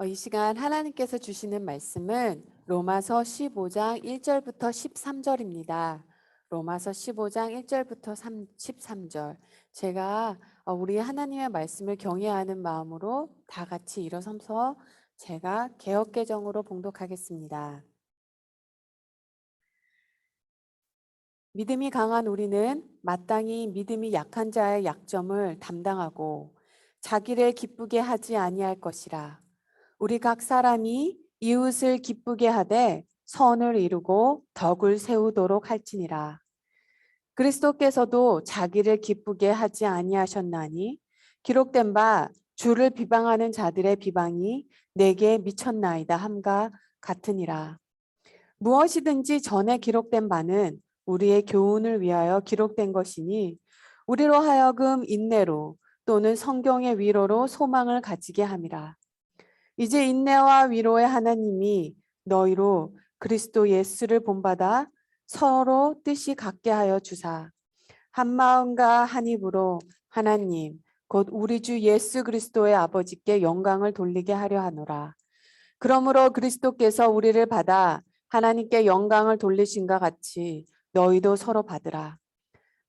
이 시간 하나님께서 주시는 말씀은 로마서 15장 1절부터 13절입니다. 로마서 15장 1절부터 13절. 제가 우리 하나님의 말씀을 경외하는 마음으로 다 같이 일어서서 제가 개역개정으로 봉독하겠습니다. 믿음이 강한 우리는 마땅히 믿음이 약한 자의 약점을 담당하고 자기를 기쁘게 하지 아니할 것이라. 우리 각 사람이 이웃을 기쁘게 하되 선을 이루고 덕을 세우도록 할지니라. 그리스도께서도 자기를 기쁘게 하지 아니하셨나니 기록된 바 주를 비방하는 자들의 비방이 내게 미쳤나이다 함과 같으니라. 무엇이든지 전에 기록된 바는 우리의 교훈을 위하여 기록된 것이니 우리로 하여금 인내로 또는 성경의 위로로 소망을 가지게 함이라. 이제 인내와 위로의 하나님이 너희로 그리스도 예수를 본받아 서로 뜻이 같게 하여 주사 한 마음과 한 입으로 하나님 곧 우리 주 예수 그리스도의 아버지께 영광을 돌리게 하려 하노라. 그러므로 그리스도께서 우리를 받아 하나님께 영광을 돌리신과 같이 너희도 서로 받으라.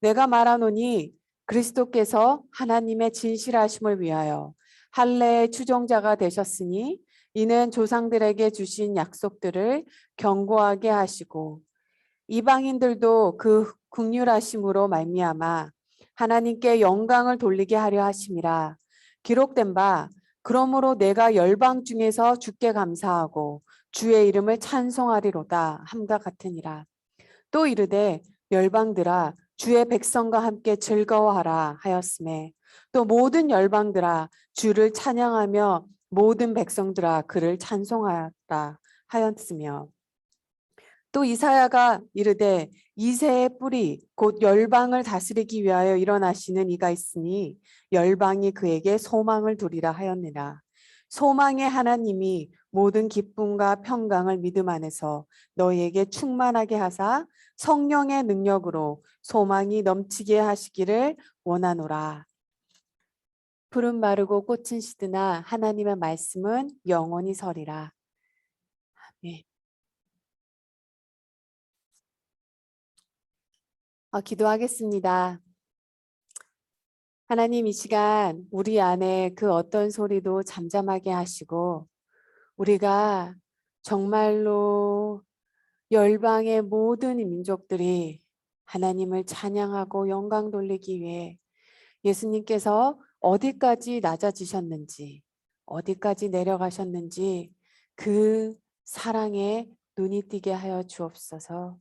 내가 말하노니 그리스도께서 하나님의 진실하심을 위하여 할례의 추종자가 되셨으니 이는 조상들에게 주신 약속들을 견고하게 하시고 이방인들도 그 긍휼하심으로 말미암아 하나님께 영광을 돌리게 하려 하심이라. 기록된 바 그러므로 내가 열방 중에서 주께 감사하고 주의 이름을 찬송하리로다 함과 같으니라. 또 이르되 열방들아 주의 백성과 함께 즐거워하라 하였음에 또 모든 열방들아 주를 찬양하며 모든 백성들아 그를 찬송하라 하였으며 또 이사야가 이르되 이새의 뿌리 곧 열방을 다스리기 위하여 일어나시는 이가 있으니 열방이 그에게 소망을 두리라 하였느라. 소망의 하나님이 모든 기쁨과 평강을 믿음 안에서 너희에게 충만하게 하사 성령의 능력으로 소망이 넘치게 하시기를 원하노라. 푸른 마르고 꽃은 시드나 하나님의 말씀은 영원히 서리라. 아멘. 기도하겠습니다. 하나님 이 시간 우리 안에 그 어떤 소리도 잠잠하게 하시고 우리가 정말로 열방의 모든 민족들이 하나님을 찬양하고 영광 돌리기 위해 예수님께서 어디까지 낮아지셨는지 어디까지 내려가셨는지 그 사랑에 눈이 띄게 하여 주옵소서.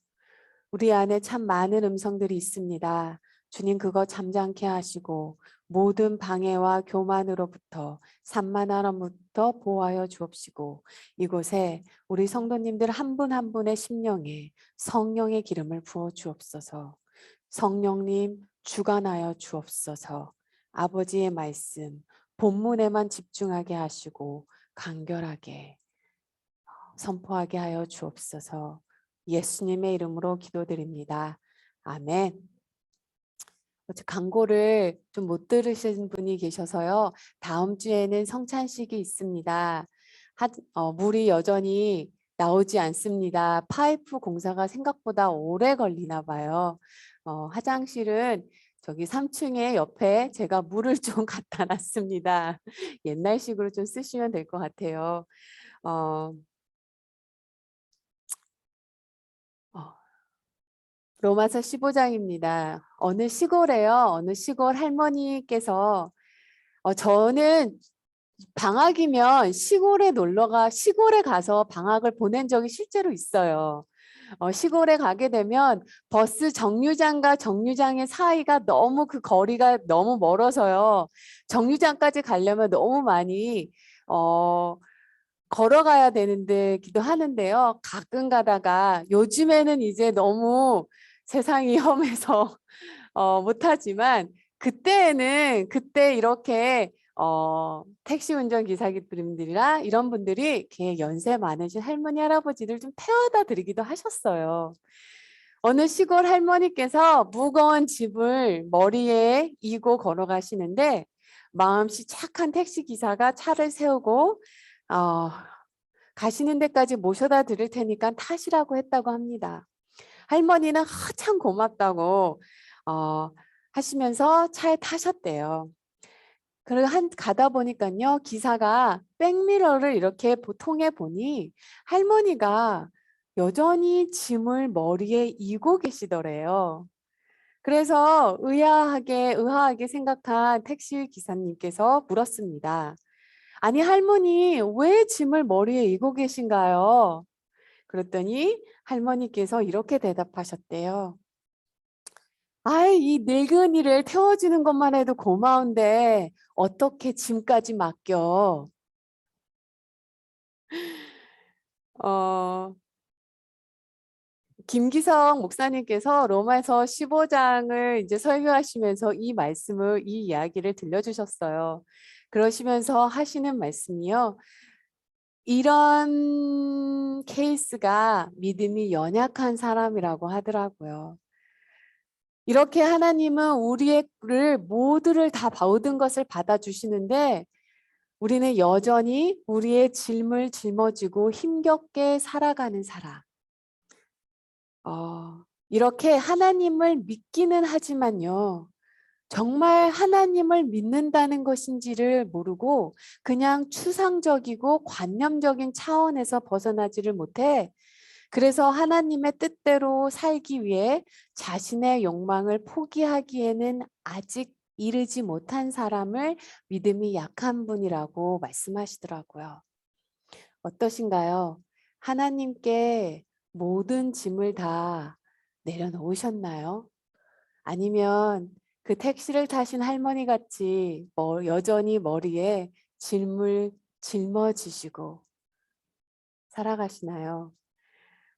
우리 안에 참 많은 음성들이 있습니다. 주님 그거 잠잠케 하시고 모든 방해와 교만으로부터 산만함으로부터 보호하여 주옵시고 이곳에 우리 성도님들 한 분 한 분의 심령에 성령의 기름을 부어 주옵소서. 성령님 주관하여 주옵소서. 아버지의 말씀 본문에만 집중하게 하시고 간결하게 선포하게 하여 주옵소서. 예수님의 이름으로 기도드립니다. 아멘. 광고를 좀 못 들으신 분이 계셔서요. 다음 주에는 성찬식이 있습니다. 물이 여전히 나오지 않습니다. 파이프 공사가 생각보다 오래 걸리나 봐요. 화장실은 저기 3층에 옆에 제가 물을 좀 갖다 놨습니다. 옛날식으로 좀 쓰시면 될 것 같아요. 어, 어, 로마서 15장입니다. 어느 시골에요. 어느 시골 할머니께서 저는 방학이면 시골에 가서 방학을 보낸 적이 실제로 있어요. 시골에 가게 되면 버스 정류장과 정류장의 사이가 너무 그 거리가 너무 멀어서요. 정류장까지 가려면 너무 많이 걸어가야 되는데 기도 하는데요. 가끔 가다가 요즘에는 이제 너무 세상이 험해서 못하지만 그때 이렇게 택시 운전 기사님들이나 이런 분들이 이렇게 연세 많으신 할머니 할아버지들 좀 태워다 드리기도 하셨어요. 어느 시골 할머니께서 무거운 짐을 머리에 이고 걸어가시는데 마음씨 착한 택시 기사가 차를 세우고 어, 가시는 데까지 모셔다 드릴 테니까 타시라고 했다고 합니다. 할머니는 참 고맙다고 어, 하시면서 차에 타셨대요. 그리고 가다 보니까요, 기사가 백미러를 이렇게 통해 보니 할머니가 여전히 짐을 머리에 이고 계시더래요. 그래서 의아하게 생각한 택시 기사님께서 물었습니다. 아니, 할머니, 왜 짐을 머리에 이고 계신가요? 그랬더니 할머니께서 이렇게 대답하셨대요. 아이, 이 늙은이를 태워주는 것만 해도 고마운데 어떻게 짐까지 맡겨? 어, 김기성 목사님께서 로마서 15장을 이제 설교하시면서 이 이야기를 들려주셨어요. 그러시면서 하시는 말씀이요. 이런 케이스가 믿음이 연약한 사람이라고 하더라고요. 이렇게 하나님은 우리를 모두를 다 모든 것을 받아주시는데 우리는 여전히 우리의 짐을 짊어지고 힘겹게 살아가는 사람. 이렇게 하나님을 믿기는 하지만요. 정말 하나님을 믿는다는 것인지를 모르고 그냥 추상적이고 관념적인 차원에서 벗어나지를 못해 그래서 하나님의 뜻대로 살기 위해 자신의 욕망을 포기하기에는 아직 이르지 못한 사람을 믿음이 약한 분이라고 말씀하시더라고요. 어떠신가요? 하나님께 모든 짐을 다 내려놓으셨나요? 아니면 그 택시를 타신 할머니 같이 여전히 머리에 짐을 짊어지시고 살아가시나요?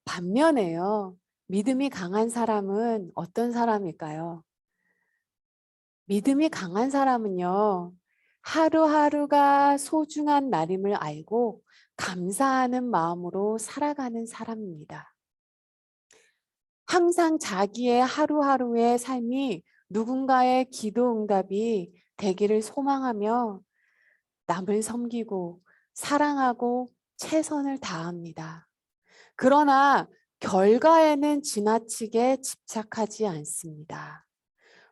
반면에요. 믿음이 강한 사람은 어떤 사람일까요? 믿음이 강한 사람은요. 하루하루가 소중한 날임을 알고 감사하는 마음으로 살아가는 사람입니다. 항상 자기의 하루하루의 삶이 누군가의 기도 응답이 되기를 소망하며 남을 섬기고 사랑하고 최선을 다합니다. 그러나 결과에는 지나치게 집착하지 않습니다.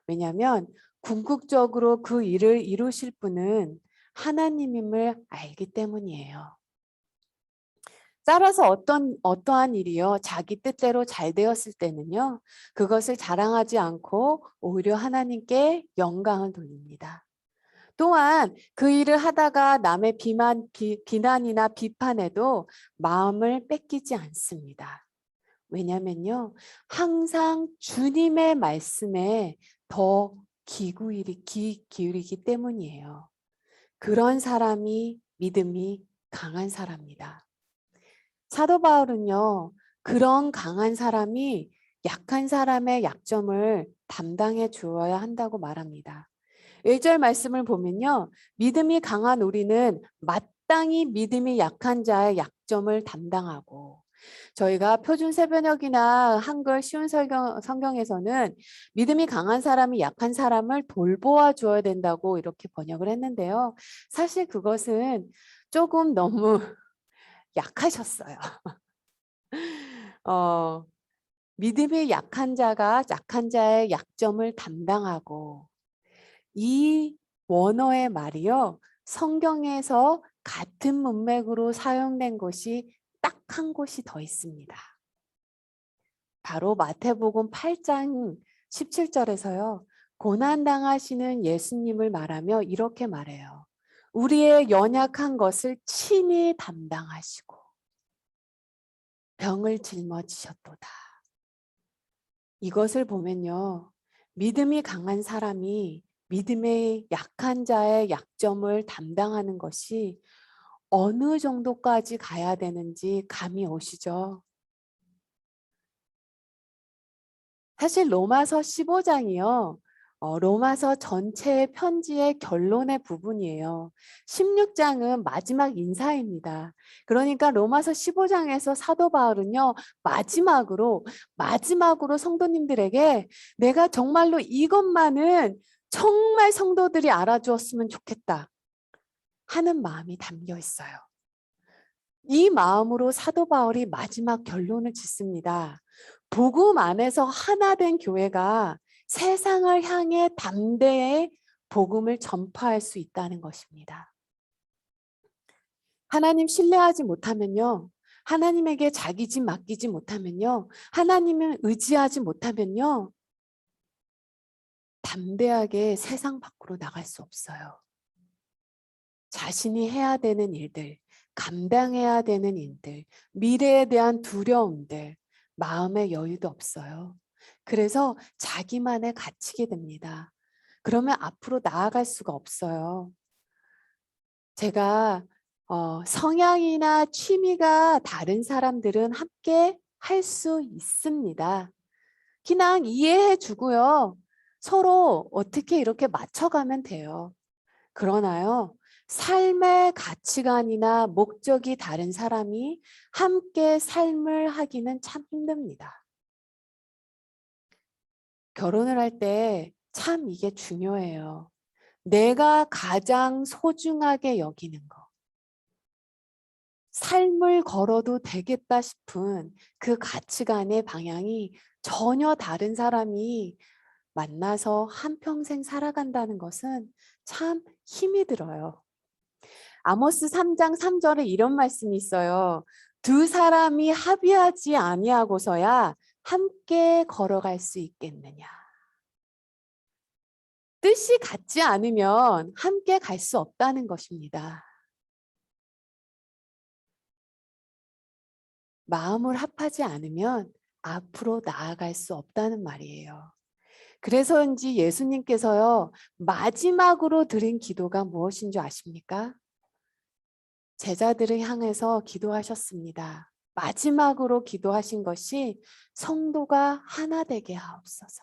왜냐하면 궁극적으로 그 일을 이루실 분은 하나님임을 알기 때문이에요. 따라서 어떠한 일이요, 자기 뜻대로 잘 되었을 때는요, 그것을 자랑하지 않고 오히려 하나님께 영광을 돌립니다. 또한 그 일을 하다가 남의 비난이나 비판에도 마음을 뺏기지 않습니다. 왜냐면요, 항상 주님의 말씀에 더 기울이기 때문이에요. 그런 사람이 믿음이 강한 사람이다. 사도 바울은요, 그런 강한 사람이 약한 사람의 약점을 담당해 주어야 한다고 말합니다. 1절 말씀을 보면요, 믿음이 강한 우리는 마땅히 믿음이 약한 자의 약점을 담당하고, 저희가 표준 세번역이나 한글 쉬운 성경에서는 믿음이 강한 사람이 약한 사람을 돌보아 주어야 된다고 이렇게 번역을 했는데요. 사실 그것은 조금 너무 약하셨어요. 믿음이 약한 자가 약한 자의 약점을 담당하고 이 원어의 말이요. 성경에서 같은 문맥으로 사용된 것이 딱 한 곳이 더 있습니다. 바로 마태복음 8장 17절에서요. 고난당하시는 예수님을 말하며 이렇게 말해요. 우리의 연약한 것을 친히 담당하시고 병을 짊어지셨도다. 이것을 보면요. 믿음이 강한 사람이 믿음의 약한 자의 약점을 담당하는 것이 어느 정도까지 가야 되는지 감이 오시죠? 사실 로마서 15장이요. 로마서 전체의 편지의 결론의 부분이에요. 16장은 마지막 인사입니다. 그러니까 로마서 15장에서 사도 바울은요. 마지막으로 성도님들에게 내가 정말로 이것만은 정말 성도들이 알아주었으면 좋겠다 하는 마음이 담겨 있어요. 이 마음으로 사도 바울이 마지막 결론을 짓습니다. 복음 안에서 하나 된 교회가 세상을 향해 담대히 복음을 전파할 수 있다는 것입니다. 하나님 신뢰하지 못하면요. 하나님에게 자기 집 맡기지 못하면요. 하나님을 의지하지 못하면요. 담대하게 세상 밖으로 나갈 수 없어요. 자신이 해야 되는 일들, 감당해야 되는 일들, 미래에 대한 두려움들, 마음의 여유도 없어요. 그래서 자기만에 갇히게 됩니다. 그러면 앞으로 나아갈 수가 없어요. 제가 성향이나 취미가 다른 사람들은 함께 할 수 있습니다. 그냥 이해해 주고요. 서로 어떻게 이렇게 맞춰가면 돼요. 그러나요, 삶의 가치관이나 목적이 다른 사람이 함께 삶을 하기는 참 힘듭니다. 결혼을 할 때 참 이게 중요해요. 내가 가장 소중하게 여기는 거. 삶을 걸어도 되겠다 싶은 그 가치관의 방향이 전혀 다른 사람이 만나서 한평생 살아간다는 것은 참 힘이 들어요. 아모스 3장 3절에 이런 말씀이 있어요. 두 사람이 합의하지 아니하고서야 함께 걸어갈 수 있겠느냐. 뜻이 같지 않으면 함께 갈 수 없다는 것입니다. 마음을 합하지 않으면 앞으로 나아갈 수 없다는 말이에요. 그래서인지 예수님께서요, 마지막으로 드린 기도가 무엇인 줄 아십니까? 제자들을 향해서 기도하셨습니다. 마지막으로 기도하신 것이 성도가 하나 되게 하옵소서.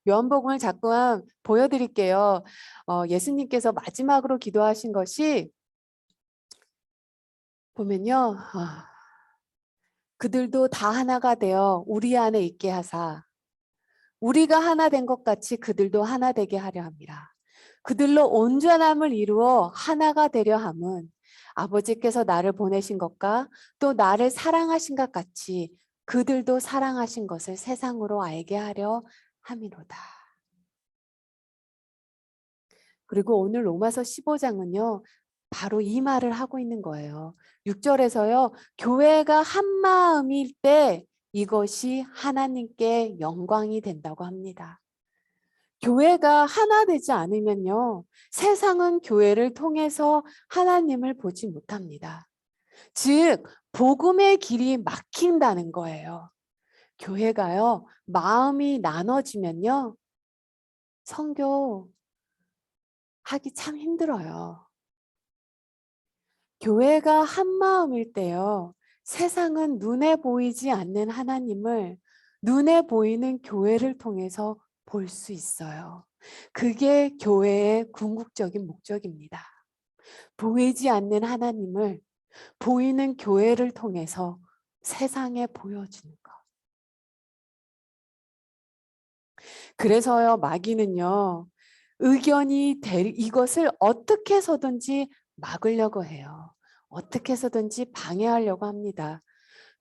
요한복음을 잠깐 보여드릴게요. 예수님께서 마지막으로 기도하신 것이 보면요. 그들도 다 하나가 되어 우리 안에 있게 하사 우리가 하나 된 것 같이 그들도 하나 되게 하려 합니다. 그들로 온전함을 이루어 하나가 되려 함은 아버지께서 나를 보내신 것과 또 나를 사랑하신 것 같이 그들도 사랑하신 것을 세상으로 알게 하려 함이로다. 그리고 오늘 로마서 15장은요. 바로 이 말을 하고 있는 거예요. 6절에서요. 교회가 한 마음일 때 이것이 하나님께 영광이 된다고 합니다. 교회가 하나 되지 않으면요. 세상은 교회를 통해서 하나님을 보지 못합니다. 즉, 복음의 길이 막힌다는 거예요. 교회가요. 마음이 나눠지면요. 선교 하기 참 힘들어요. 교회가 한 마음일 때요. 세상은 눈에 보이지 않는 하나님을 눈에 보이는 교회를 통해서 볼 수 있어요. 그게 교회의 궁극적인 목적입니다. 보이지 않는 하나님을 보이는 교회를 통해서 세상에 보여주는 것. 그래서요, 마귀는요, 이것을 어떻게 해서든지 막으려고 해요. 어떻게 해서든지 방해하려고 합니다.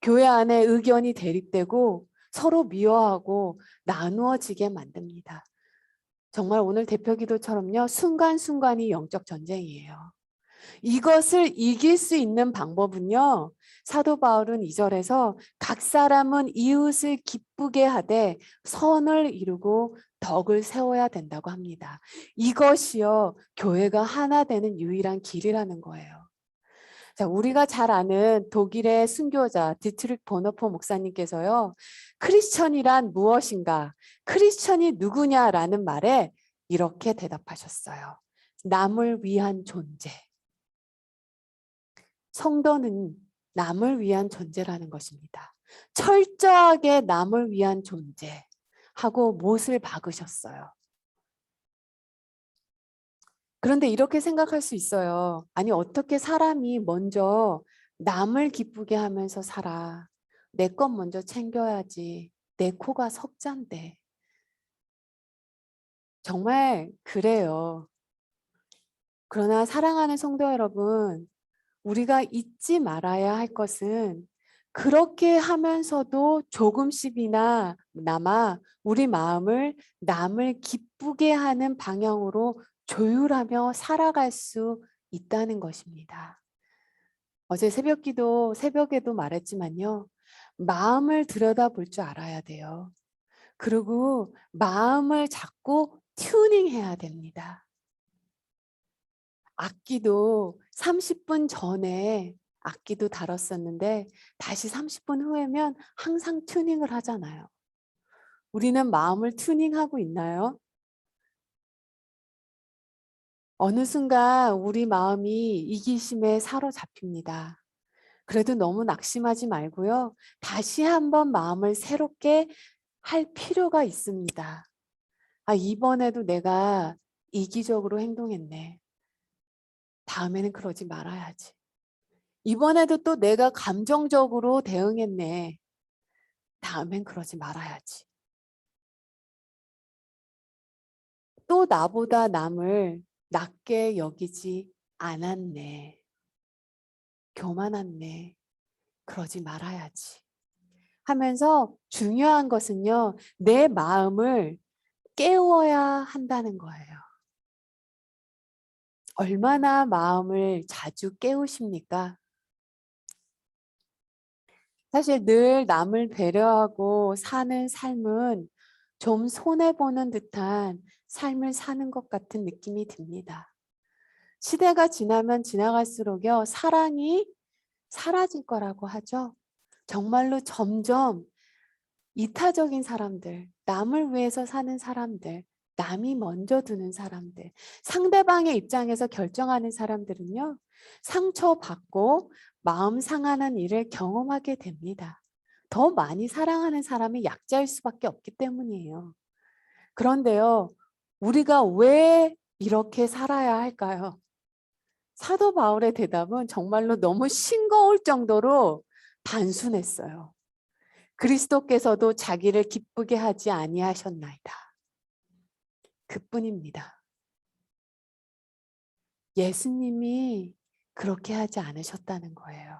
교회 안에 의견이 대립되고 서로 미워하고 나누어지게 만듭니다. 정말 오늘 대표 기도처럼요, 순간순간이 영적 전쟁이에요. 이것을 이길 수 있는 방법은요. 사도 바울은 2절에서 각 사람은 이웃을 기쁘게 하되 선을 이루고 덕을 세워야 된다고 합니다. 이것이요. 교회가 하나 되는 유일한 길이라는 거예요. 자, 우리가 잘 아는 독일의 순교자 디트릭 보너포 목사님께서요. 크리스천이란 무엇인가? 크리스천이 누구냐라는 말에 이렇게 대답하셨어요. 남을 위한 존재. 성도는 남을 위한 존재라는 것입니다. 철저하게 남을 위한 존재하고 못을 박으셨어요. 그런데 이렇게 생각할 수 있어요. 아니, 어떻게 사람이 먼저 남을 기쁘게 하면서 살아. 내 것 먼저 챙겨야지. 내 코가 석잔데. 정말 그래요. 그러나 사랑하는 성도 여러분, 우리가 잊지 말아야 할 것은 그렇게 하면서도 조금씩이나 나마 우리 마음을 남을 기쁘게 하는 방향으로 조율하며 살아갈 수 있다는 것입니다. 어제 새벽에도 말했지만요. 마음을 들여다볼 줄 알아야 돼요. 그리고 마음을 자꾸 튜닝해야 됩니다. 악기도 30분 전에 악기도 다뤘었는데 다시 30분 후에면 항상 튜닝을 하잖아요. 우리는 마음을 튜닝하고 있나요? 어느 순간 우리 마음이 이기심에 사로잡힙니다. 그래도 너무 낙심하지 말고요. 다시 한번 마음을 새롭게 할 필요가 있습니다. 아, 이번에도 내가 이기적으로 행동했네. 다음에는 그러지 말아야지. 이번에도 또 내가 감정적으로 대응했네. 다음엔 그러지 말아야지. 또 나보다 남을 낮게 여기지 않았네. 교만했네. 그러지 말아야지. 하면서 중요한 것은요. 내 마음을 깨워야 한다는 거예요. 얼마나 마음을 자주 깨우십니까? 사실 늘 남을 배려하고 사는 삶은 좀 손해보는 듯한 삶을 사는 것 같은 느낌이 듭니다. 시대가 지나면 지나갈수록요, 사랑이 사라질 거라고 하죠. 정말로 점점 이타적인 사람들, 남을 위해서 사는 사람들, 남이 먼저 두는 사람들, 상대방의 입장에서 결정하는 사람들은요, 상처받고 마음 상하는 일을 경험하게 됩니다. 더 많이 사랑하는 사람이 약자일 수밖에 없기 때문이에요. 그런데요, 우리가 왜 이렇게 살아야 할까요? 사도 바울의 대답은 정말로 너무 싱거울 정도로 단순했어요. 그리스도께서도 자기를 기쁘게 하지 아니하셨나이다. 그뿐입니다. 예수님이 그렇게 하지 않으셨다는 거예요.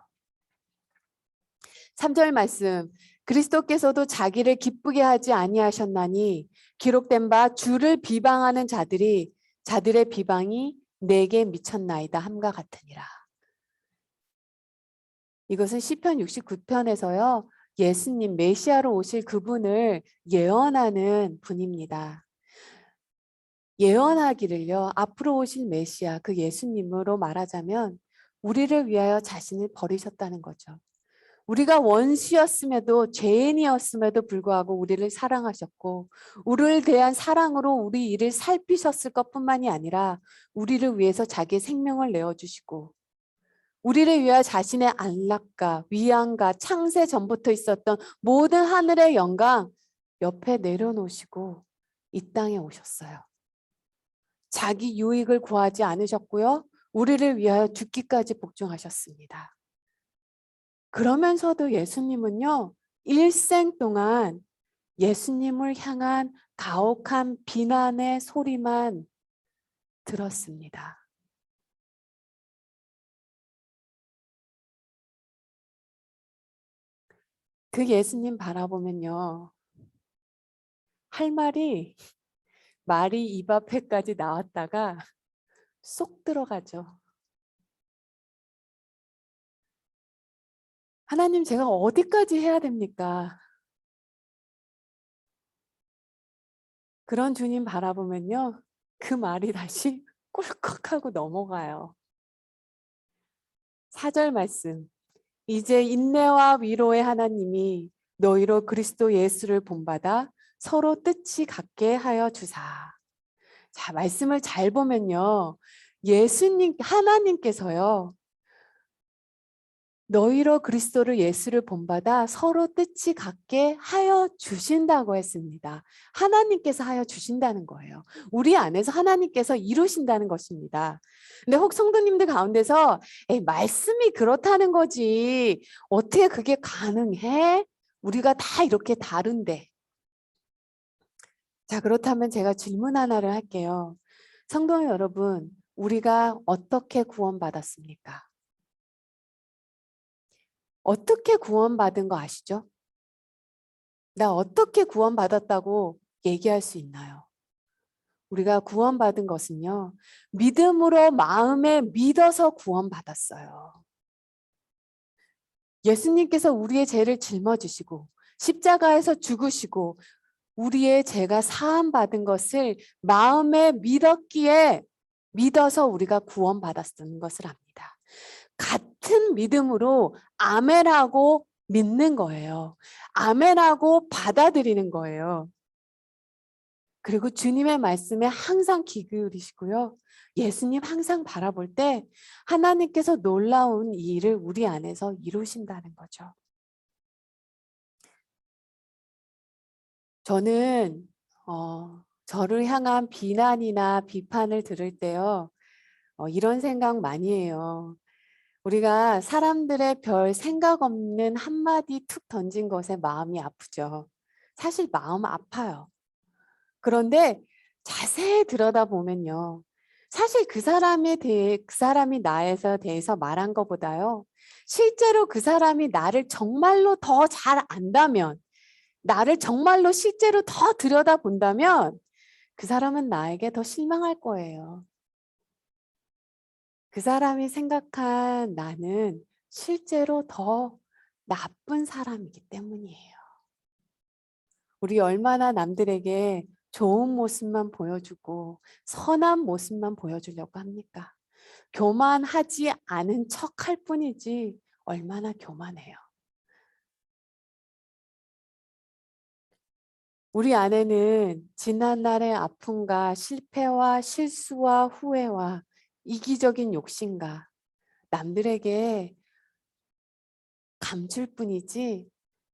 3절 말씀, 그리스도께서도 자기를 기쁘게 하지 아니하셨나니 기록된 바 주를 비방하는 자들의 비방이 내게 미쳤나이다 함과 같으니라. 이것은 시편 69편에서요. 예수님 메시아로 오실 그분을 예언하는 분입니다. 예언하기를요. 앞으로 오실 메시아 그 예수님으로 말하자면 우리를 위하여 자신을 버리셨다는 거죠. 우리가 원수였음에도 죄인이었음에도 불구하고 우리를 사랑하셨고 우리를 대한 사랑으로 우리 일을 살피셨을 것뿐만이 아니라 우리를 위해서 자기의 생명을 내어주시고 우리를 위하여 자신의 안락과 위안과 창세 전부터 있었던 모든 하늘의 영광 옆에 내려놓으시고 이 땅에 오셨어요. 자기 유익을 구하지 않으셨고요. 우리를 위하여 죽기까지 복종하셨습니다. 그러면서도 예수님은요. 일생 동안 예수님을 향한 가혹한 비난의 소리만 들었습니다. 그 예수님 바라보면요. 할 말이 입 앞에까지 나왔다가 쏙 들어가죠. 하나님 제가 어디까지 해야 됩니까? 그런 주님 바라보면요. 그 말이 다시 꿀꺽하고 넘어가요. 4절 말씀. 이제 인내와 위로의 하나님이 너희로 그리스도 예수를 본받아 서로 뜻이 같게 하여 주사. 자, 말씀을 잘 보면요. 하나님께서요. 너희로 그리스도를 예수를 본받아 서로 뜻이 같게 하여 주신다고 했습니다. 하나님께서 하여 주신다는 거예요. 우리 안에서 하나님께서 이루신다는 것입니다. 근데 혹 성도님들 가운데서 에이, 말씀이 그렇다는 거지. 어떻게 그게 가능해? 우리가 다 이렇게 다른데. 자, 그렇다면 제가 질문 하나를 할게요. 성도 여러분, 우리가 어떻게 구원받았습니까? 어떻게 구원받은 거 아시죠? 나 어떻게 구원받았다고 얘기할 수 있나요? 우리가 구원받은 것은요, 믿음으로 마음에 믿어서 구원받았어요. 예수님께서 우리의 죄를 짊어지시고 십자가에서 죽으시고 우리의 죄가 사함받은 것을 마음에 믿었기에 믿어서 우리가 구원받았다는 것을 압니다. 같은 믿음으로 아멘하고 믿는 거예요. 아멘하고 받아들이는 거예요. 그리고 주님의 말씀에 항상 귀 기울이시고요. 예수님 항상 바라볼 때 하나님께서 놀라운 이 일을 우리 안에서 이루신다는 거죠. 저는 저를 향한 비난이나 비판을 들을 때요. 이런 생각 많이 해요. 우리가 사람들의 별 생각 없는 한마디 툭 던진 것에 마음이 아프죠. 사실 마음 아파요. 그런데 자세히 들여다보면요. 사실 그 사람에 대해, 그 사람이 나에서 대해서 말한 것보다요. 실제로 그 사람이 나를 정말로 더 잘 안다면, 나를 정말로 실제로 더 들여다본다면, 그 사람은 나에게 더 실망할 거예요. 그 사람이 생각한 나는 실제로 더 나쁜 사람이기 때문이에요. 우리 얼마나 남들에게 좋은 모습만 보여주고 선한 모습만 보여주려고 합니까? 교만하지 않은 척할 뿐이지 얼마나 교만해요. 우리 안에는 지난날의 아픔과 실패와 실수와 후회와 이기적인 욕심과 남들에게 감출 뿐이지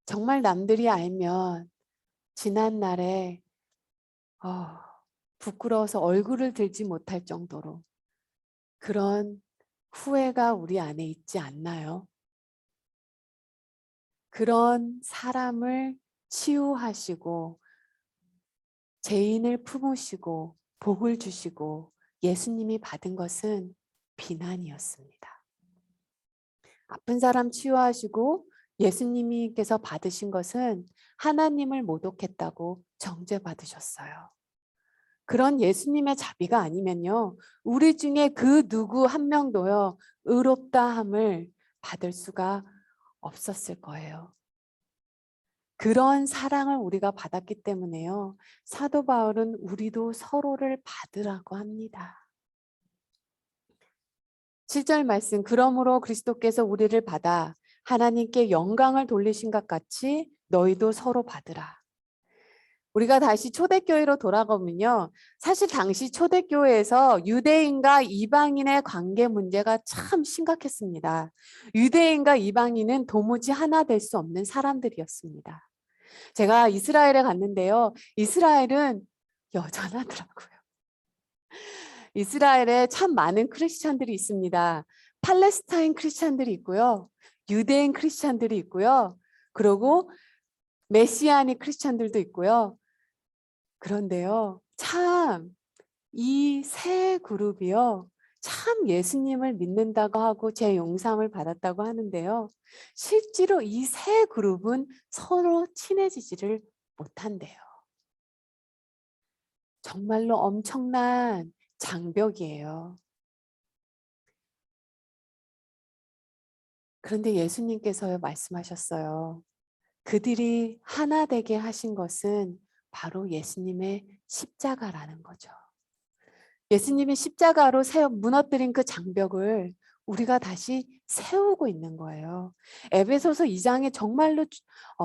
정말 남들이 알면 지난날에 부끄러워서 얼굴을 들지 못할 정도로 그런 후회가 우리 안에 있지 않나요? 그런 사람을 치유하시고 죄인을 품으시고 복을 주시고 예수님이 받은 것은 비난이었습니다. 아픈 사람 치유하시고 예수님께서 받으신 것은 하나님을 모독했다고 정죄받으셨어요. 그런 예수님의 자비가 아니면요. 우리 중에 그 누구 한 명도요. 의롭다함을 받을 수가 없었을 거예요. 그런 사랑을 우리가 받았기 때문에요. 사도 바울은 우리도 서로를 받으라고 합니다. 7절 말씀, 그러므로 그리스도께서 우리를 받아 하나님께 영광을 돌리신 것 같이 너희도 서로 받으라. 우리가 다시 초대교회로 돌아가면요. 사실 당시 초대교회에서 유대인과 이방인의 관계 문제가 참 심각했습니다. 유대인과 이방인은 도무지 하나 될 수 없는 사람들이었습니다. 제가 이스라엘에 갔는데요. 이스라엘은 여전하더라고요. 이스라엘에 참 많은 크리스찬들이 있습니다. 팔레스타인 크리스찬들이 있고요. 유대인 크리스찬들이 있고요. 그리고 메시아닉 크리스찬들도 있고요. 그런데요. 참 이 세 그룹이요. 참 예수님을 믿는다고 하고 제 용sam을 받았다고 하는데요. 실제로 이 세 그룹은 서로 친해지지를 못한대요. 정말로 엄청난 장벽이에요. 그런데 예수님께서 말씀하셨어요. 그들이 하나 되게 하신 것은 바로 예수님의 십자가라는 거죠. 예수님이 십자가로 무너뜨린 그 장벽을 우리가 다시 세우고 있는 거예요. 에베소서 2장에 정말로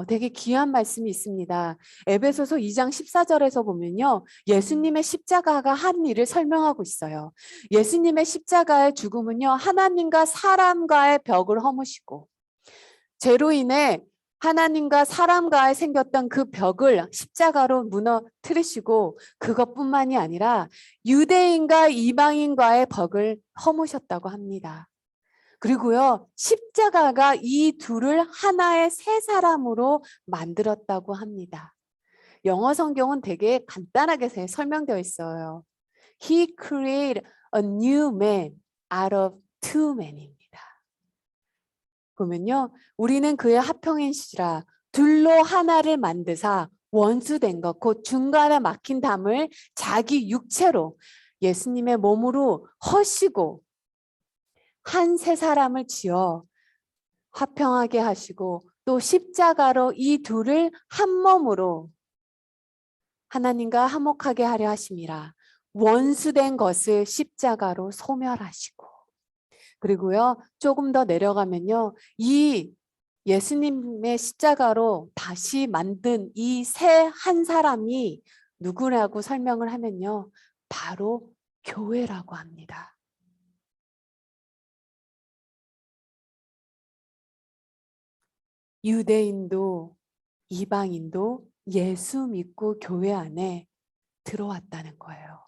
되게 귀한 말씀이 있습니다. 에베소서 2장 14절에서 보면요. 예수님의 십자가가 한 일을 설명하고 있어요. 예수님의 십자가의 죽음은요. 하나님과 사람과의 벽을 허무시고 죄로 인해 하나님과 사람과의 생겼던 그 벽을 십자가로 무너뜨리시고 그것뿐만이 아니라 유대인과 이방인과의 벽을 허무셨다고 합니다. 그리고요, 십자가가 이 둘을 하나의 새 사람으로 만들었다고 합니다. 영어 성경은 되게 간단하게 설명되어 있어요. He created a new man out of two men입니다. 그러면요, 우리는 그의 합평인시라 둘로 하나를 만드사 원수된 것, 곧 중간에 막힌 담을 자기 육체로 예수님의 몸으로 허시고 한 세 사람을 지어 화평하게 하시고 또 십자가로 이 둘을 한 몸으로 하나님과 화목하게 하려 하심이라. 원수된 것을 십자가로 소멸하시고, 그리고요 조금 더 내려가면요 이 예수님의 십자가로 다시 만든 이 새 한 사람이 누구라고 설명을 하면요 바로 교회라고 합니다. 유대인도 이방인도 예수 믿고 교회 안에 들어왔다는 거예요.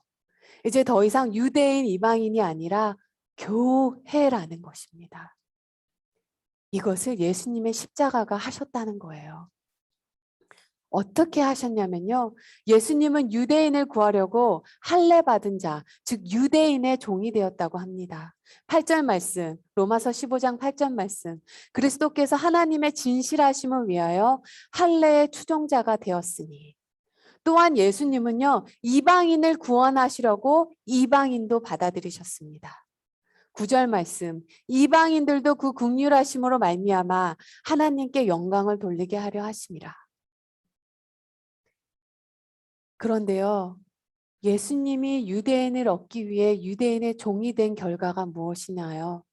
이제 더 이상 유대인 이방인이 아니라 교회라는 것입니다. 이것을 예수님의 십자가가 하셨다는 거예요. 어떻게 하셨냐면요. 예수님은 유대인을 구하려고 할례 받은 자, 즉 유대인의 종이 되었다고 합니다. 8절 말씀, 로마서 15장 8절 말씀. 그리스도께서 하나님의 진실하심을 위하여 할례의 추종자가 되었으니. 또한 예수님은요. 이방인을 구원하시려고 이방인도 받아들이셨습니다. 9절 말씀. 이방인들도 그 긍휼하심으로 말미암아 하나님께 영광을 돌리게 하려 하심이라. 그런데요, 예수님이 유대인을 얻기 위해 유대인의 종이 된 결과가 무엇이냐요?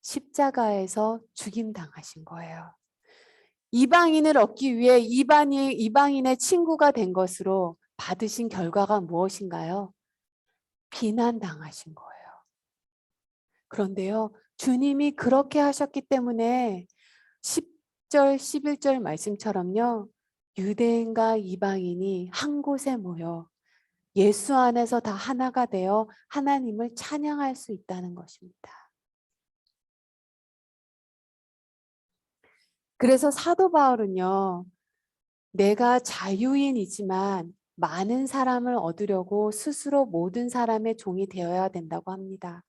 십자가에서 죽임당하신 거예요. 이방인을 얻기 위해 이방인의 친구가 된 것으로 받으신 결과가 무엇인가요? 비난당하신 거예요. 그런데요, 주님이 그렇게 하셨기 때문에 10절, 11절 말씀처럼요, 유대인과 이방인이 한 곳에 모여 예수 안에서 다 하나가 되어 하나님을 찬양할 수 있다는 것입니다. 그래서 사도 바울은요, 내가 자유인이지만 많은 사람을 얻으려고 스스로 모든 사람의 종이 되어야 된다고 합니다.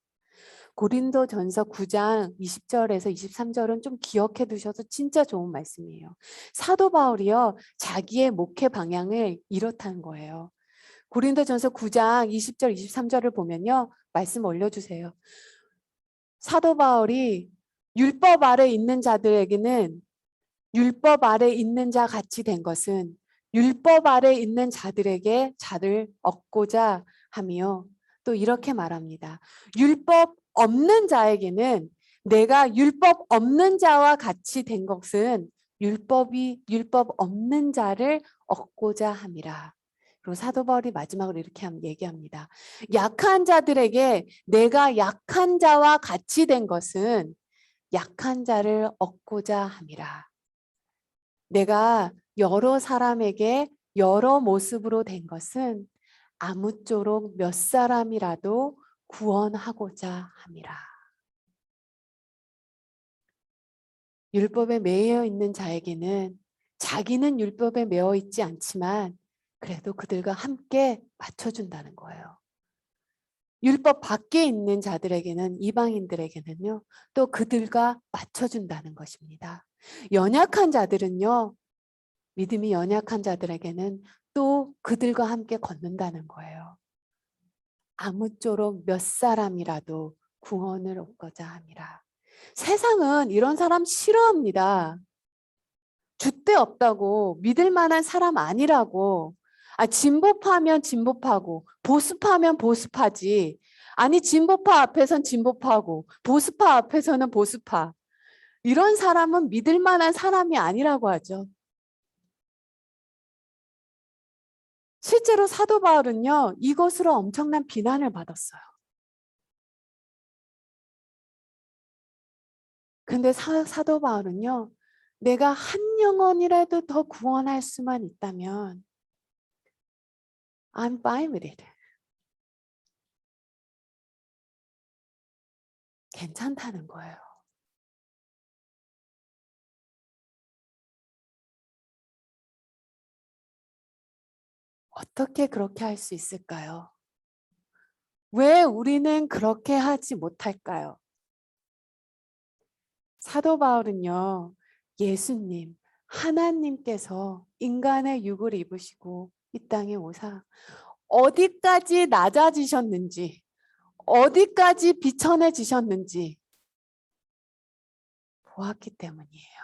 고린도전서 9장 20절에서 23절은 좀 기억해 두셔도 진짜 좋은 말씀이에요. 사도 바울이요, 자기의 목회 방향을 이렇다는 거예요. 고린도전서 9장 20절 23절을 보면요. 말씀 올려주세요. 사도 바울이 율법 아래 있는 자들에게는 율법 아래 있는 자 같이 된 것은 율법 아래 있는 자들에게 자를 얻고자 하며 또 이렇게 말합니다. 율법 없는 자에게는 내가 율법 없는 자와 같이 된 것은 율법 없는 자를 얻고자 함이라. 그리고 사도 바울이 마지막으로 이렇게 얘기합니다. 약한 자들에게 내가 약한 자와 같이 된 것은 약한 자를 얻고자 함이라. 내가 여러 사람에게 여러 모습으로 된 것은 아무쪼록 몇 사람이라도 구원하고자 함이라. 율법에 매여 있는 자에게는 자기는 율법에 매여 있지 않지만 그래도 그들과 함께 맞춰준다는 거예요. 율법 밖에 있는 자들에게는 이방인들에게는요 또 그들과 맞춰준다는 것입니다. 연약한 자들은요 믿음이 연약한 자들에게는 또 그들과 함께 걷는다는 거예요. 아무쪼록 몇 사람이라도 구원을 얻고자 함이라. 세상은 이런 사람 싫어합니다. 줏대 없다고 믿을 만한 사람 아니라고. 진보파면 진보파고 보수파면 보수파지. 아니 진보파 앞에선 진보파고 보수파 앞에서는 보수파. 이런 사람은 믿을 만한 사람이 아니라고 하죠. 실제로 사도 바울은요, 이것으로 엄청난 비난을 받았어요. 근데 사도 바울은요, 내가 한 영혼이라도 더 구원할 수만 있다면 I'm fine with it. 괜찮다는 거예요. 어떻게 그렇게 할 수 있을까요? 왜 우리는 그렇게 하지 못할까요? 사도 바울은요, 예수님, 하나님께서 인간의 육을 입으시고 이 땅에 오사 어디까지 낮아지셨는지, 어디까지 비천해지셨는지 보았기 때문이에요.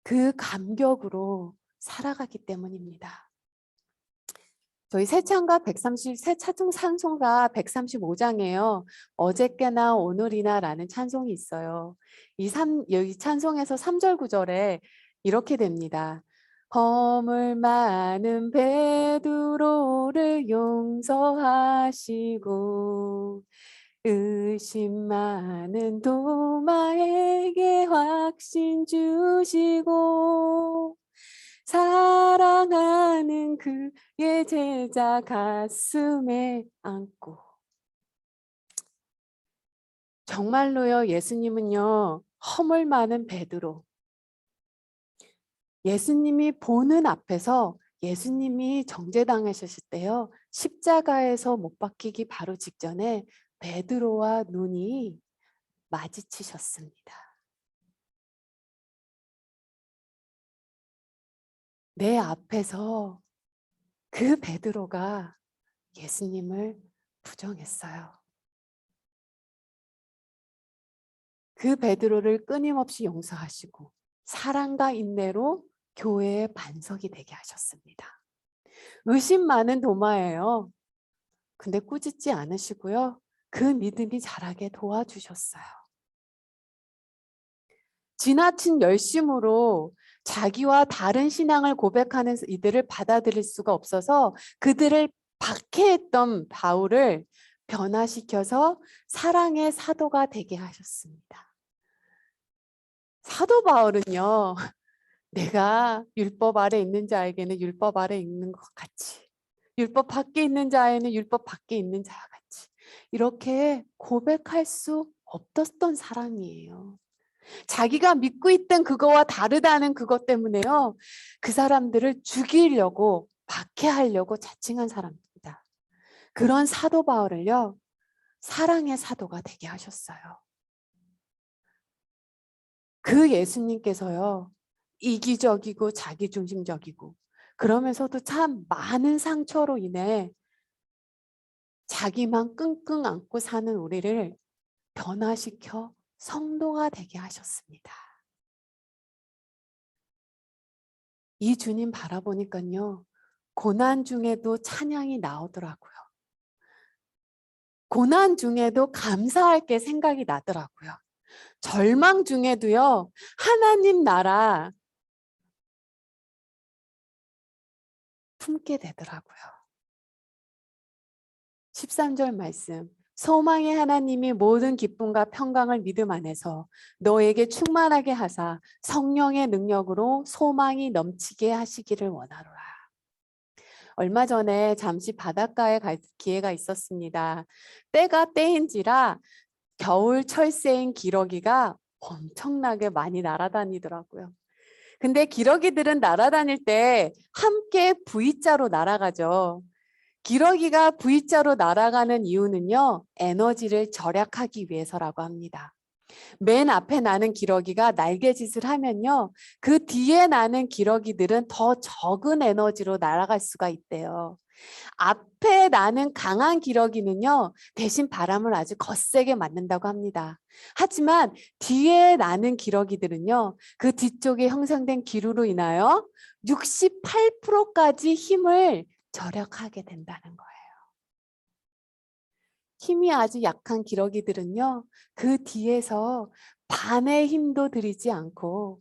그 감격으로 살아가기 때문입니다. 저희 새 찬송가 135장에요. 어저께나 오늘이나 라는 찬송이 있어요. 여기 찬송에서 3절 9절에 이렇게 됩니다. 허물 많은 베드로를 용서하시고 의심 많은 도마에게 확신 주시고 사랑하는 그의 제자 가슴에 안고. 정말로요, 예수님은요, 허물 많은 베드로, 예수님이 보는 앞에서 예수님이 정죄당하셨을 때요, 십자가에서 못 박히기 바로 직전에 베드로와 눈이 마주치셨습니다. 내 앞에서 그 베드로가 예수님을 부정했어요. 그 베드로를 끊임없이 용서하시고 사랑과 인내로 교회의 반석이 되게 하셨습니다. 의심 많은 도마예요. 근데 꾸짖지 않으시고요. 그 믿음이 자라게 도와주셨어요. 지나친 열심으로 자기와 다른 신앙을 고백하는 이들을 받아들일 수가 없어서 그들을 박해했던 바울을 변화시켜서 사랑의 사도가 되게 하셨습니다. 사도 바울은요, 내가 율법 아래 있는 자에게는 율법 아래 있는 것 같이, 율법 밖에 있는 자에는 율법 밖에 있는 자와 같이 이렇게 고백할 수 없었던 사람이에요. 자기가 믿고 있던 그거와 다르다는 그것 때문에요. 그 사람들을 죽이려고 박해하려고 자칭한 사람입니다. 그런 사도 바울을요, 사랑의 사도가 되게 하셨어요. 그 예수님께서요, 이기적이고 자기중심적이고 그러면서도 참 많은 상처로 인해 자기만 끙끙 앓고 사는 우리를 변화시켜 성도가 되게 하셨습니다. 이 주님 바라보니까요, 고난 중에도 찬양이 나오더라고요. 고난 중에도 감사할 게 생각이 나더라고요. 절망 중에도요, 하나님 나라 품게 되더라고요. 13절 말씀. 소망의 하나님이 모든 기쁨과 평강을 믿음 안에서 너에게 충만하게 하사 성령의 능력으로 소망이 넘치게 하시기를 원하노라. 얼마 전에 잠시 바닷가에 갈 기회가 있었습니다. 때가 때인지라 겨울 철새인 기러기가 엄청나게 많이 날아다니더라고요. 근데 기러기들은 날아다닐 때 함께 V자로 날아가죠. 기러기가 V자로 날아가는 이유는요, 에너지를 절약하기 위해서라고 합니다. 맨 앞에 나는 기러기가 날개짓을 하면요, 그 뒤에 나는 기러기들은 더 적은 에너지로 날아갈 수가 있대요. 앞에 나는 강한 기러기는요, 대신 바람을 아주 거세게 맞는다고 합니다. 하지만 뒤에 나는 기러기들은요, 그 뒤쪽에 형성된 기류로 인하여 68%까지 힘을 절약하게 된다는 거예요. 힘이 아주 약한 기러기들은요, 그 뒤에서 반의 힘도 들이지 않고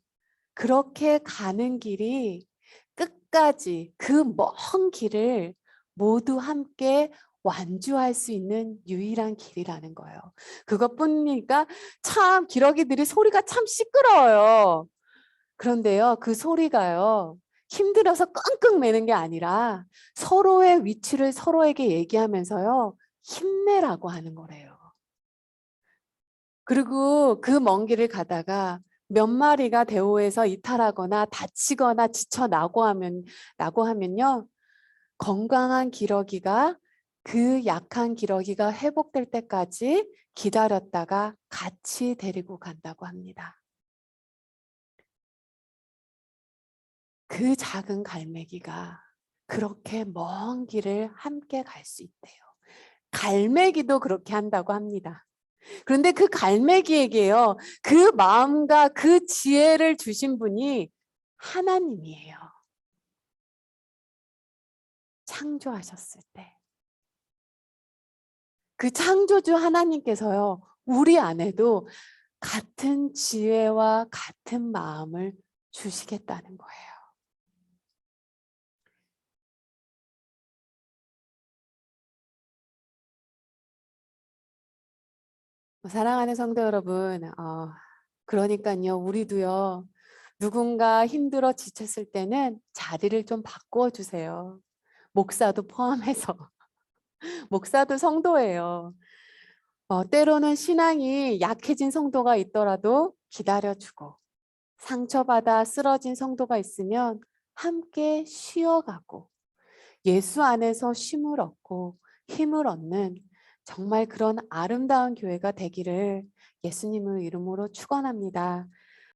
그렇게 가는 길이 끝까지 그 먼 길을 모두 함께 완주할 수 있는 유일한 길이라는 거예요. 그것뿐이니까 참 기러기들이 소리가 참 시끄러워요. 그런데요, 그 소리가요, 힘들어서 끙끙 매는 게 아니라 서로의 위치를 서로에게 얘기하면서요, 힘내라고 하는 거래요. 그리고 그 먼 길을 가다가 몇 마리가 대호해서 이탈하거나 다치거나 지쳐 나고 하면요, 건강한 기러기가 그 약한 기러기가 회복될 때까지 기다렸다가 같이 데리고 간다고 합니다. 그 작은 갈매기가 그렇게 먼 길을 함께 갈 수 있대요. 갈매기도 그렇게 한다고 합니다. 그런데 그 갈매기에게요, 그 마음과 그 지혜를 주신 분이 하나님이에요. 창조하셨을 때. 그 창조주 하나님께서요, 우리 안에도 같은 지혜와 같은 마음을 주시겠다는 거예요. 사랑하는 성도 여러분, 그러니까요, 우리도요, 누군가 힘들어 지쳤을 때는 자리를 좀 바꾸어 주세요. 목사도 포함해서. 목사도 성도예요. 때로는 신앙이 약해진 성도가 있더라도 기다려주고, 상처받아 쓰러진 성도가 있으면 함께 쉬어가고, 예수 안에서 쉼을 얻고 힘을 얻는 정말 그런 아름다운 교회가 되기를 예수님의 이름으로 축원합니다.